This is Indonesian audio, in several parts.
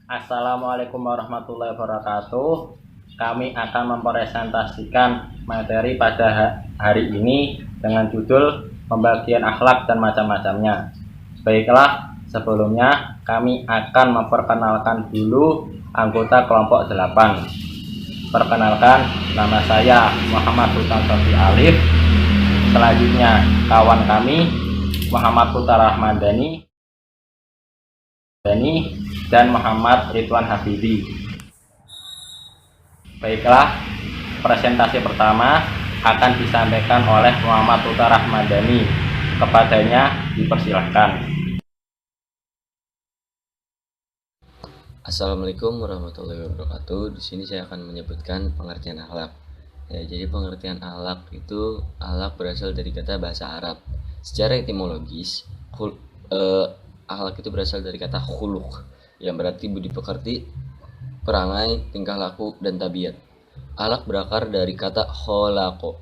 Assalamualaikum warahmatullahi wabarakatuh. Kami akan mempresentasikan materi pada hari ini dengan judul pembagian akhlak dan macam-macamnya. Baiklah, sebelumnya kami akan memperkenalkan dulu anggota kelompok 8. Perkenalkan, nama saya Muhammad Sultan Sofi Alif. Selanjutnya kawan kami Muhammad Putra Rahmadani dan Muhammad Ridwan Habibi. Baiklah, presentasi pertama akan disampaikan oleh Muhammad Putra Rahmadani. Kepadanya dipersilahkan. Assalamualaikum warahmatullahi wabarakatuh. Di sini saya akan menyebutkan pengertian akhlak. Ya, jadi pengertian akhlak itu akhlak berasal dari kata bahasa Arab. Secara etimologis, akhlak itu berasal dari kata khuluq yang berarti budi pekerti, perangai, tingkah laku, dan tabiat. Akhlak berakar dari kata kholaqo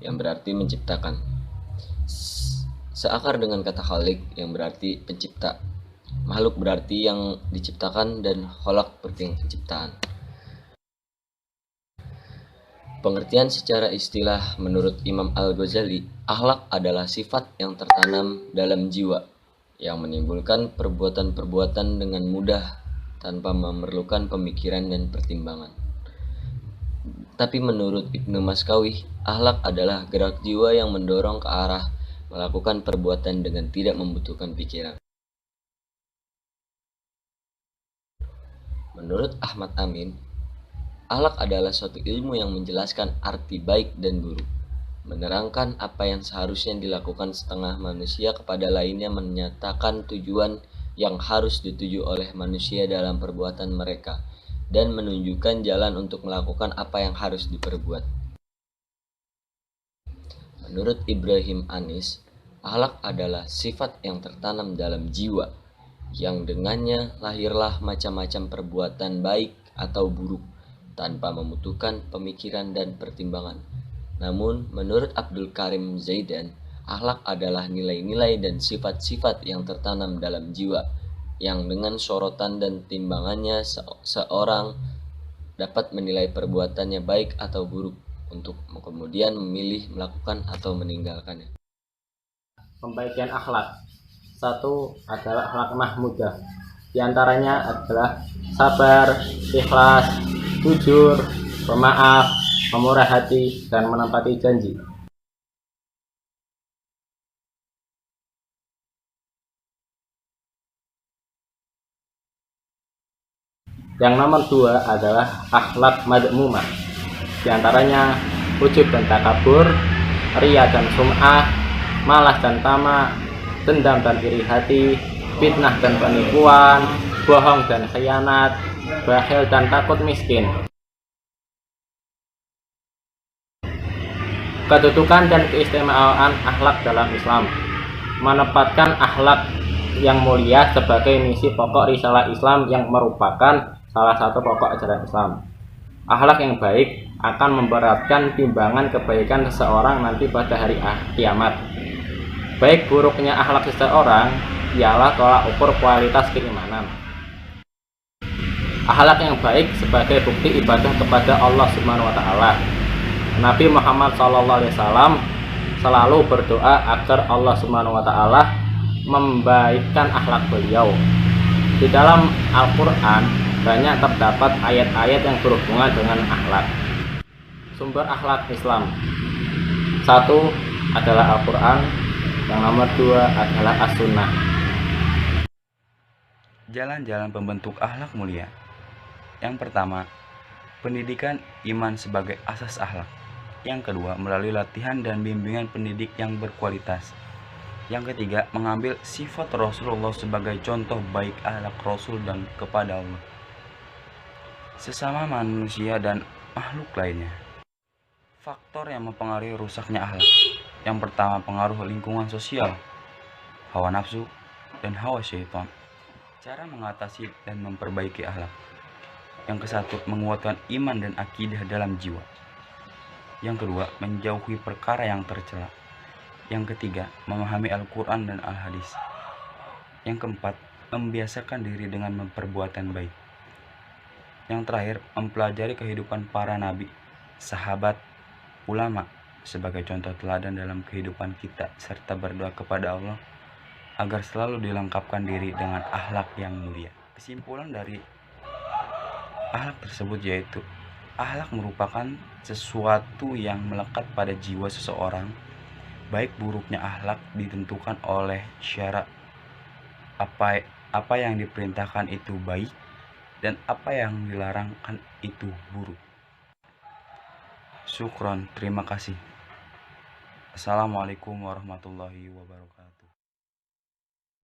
yang berarti menciptakan. Seakar dengan kata khalik yang berarti pencipta. Makhluk berarti yang diciptakan dan kholaq berarti yang penciptaan. Pengertian secara istilah menurut Imam Al-Ghazali, akhlak adalah sifat yang tertanam dalam jiwa yang menimbulkan perbuatan-perbuatan dengan mudah tanpa memerlukan pemikiran dan pertimbangan. Tapi menurut Ibnu Maskawi, akhlak adalah gerak jiwa yang mendorong ke arah melakukan perbuatan dengan tidak membutuhkan pikiran. Menurut Ahmad Amin, akhlak adalah suatu ilmu yang menjelaskan arti baik dan buruk, menerangkan apa yang seharusnya dilakukan setengah manusia kepada lainnya, menyatakan tujuan yang harus dituju oleh manusia dalam perbuatan mereka, dan menunjukkan jalan untuk melakukan apa yang harus diperbuat. Menurut Ibrahim Anis, akhlak adalah sifat yang tertanam dalam jiwa, yang dengannya lahirlah macam-macam perbuatan baik atau buruk, tanpa membutuhkan pemikiran dan pertimbangan. Namun, menurut Abdul Karim Zaidan, akhlak adalah nilai-nilai dan sifat-sifat yang tertanam dalam jiwa, yang dengan sorotan dan timbangannya seorang dapat menilai perbuatannya baik atau buruk, untuk kemudian memilih melakukan atau meninggalkannya. Pembagian akhlak. 1 adalah akhlak mahmudah. Di antaranya adalah sabar, ikhlas, jujur, pemaaf, pemurah hati, dan menepati janji. Yang nomor 2 adalah akhlak madmumah. Di antaranya ujub dan takabur, ria dan sum'ah, malas dan tamak, dendam dan iri hati, fitnah dan penipuan, bohong dan khianat, bakhil dan takut miskin. Kedudukan dan keistimewaan akhlak dalam Islam. Menempatkan akhlak yang mulia sebagai misi pokok risalah Islam yang merupakan salah satu pokok ajaran Islam. Akhlak yang baik akan memberatkan timbangan kebaikan seseorang nanti pada hari kiamat. Baik buruknya akhlak seseorang ialah tolak ukur kualitas keimanan. Akhlak yang baik sebagai bukti ibadah kepada Allah Subhanahu wa taala. Nabi Muhammad SAW selalu berdoa agar Allah Subhanahu wa taala membaikkan akhlak beliau. Di dalam Al-Qur'an banyak terdapat ayat-ayat yang berhubungan dengan akhlak. Sumber akhlak Islam. 1 adalah Al-Qur'an, yang nomor 2 adalah As-Sunnah. Jalan-jalan pembentuk akhlak mulia. Yang pertama, pendidikan iman sebagai asas akhlak. Yang kedua, melalui latihan dan bimbingan pendidik yang berkualitas. Yang ketiga, mengambil sifat Rasulullah sebagai contoh baik akhlak Rasul dan kepada Allah, sesama manusia dan makhluk lainnya. Faktor yang mempengaruhi rusaknya akhlak. Yang pertama, pengaruh lingkungan sosial, hawa nafsu, dan hawa syaitan. Cara mengatasi dan memperbaiki akhlak. Yang kesatu, menguatkan iman dan akidah dalam jiwa. Yang kedua, menjauhi perkara yang tercela. Yang ketiga, memahami Al-Quran dan Al-Hadis. Yang keempat, membiasakan diri dengan perbuatan baik. Yang terakhir, mempelajari kehidupan para nabi, sahabat, ulama sebagai contoh teladan dalam kehidupan kita, serta berdoa kepada Allah agar selalu dilengkapkan diri dengan akhlak yang mulia. Kesimpulan dari akhlak tersebut yaitu akhlak merupakan sesuatu yang melekat pada jiwa seseorang. Baik buruknya akhlak ditentukan oleh syarat apa yang diperintahkan itu baik dan apa yang dilarangkan itu buruk. Syukron, terima kasih. Assalamualaikum warahmatullahi wabarakatuh.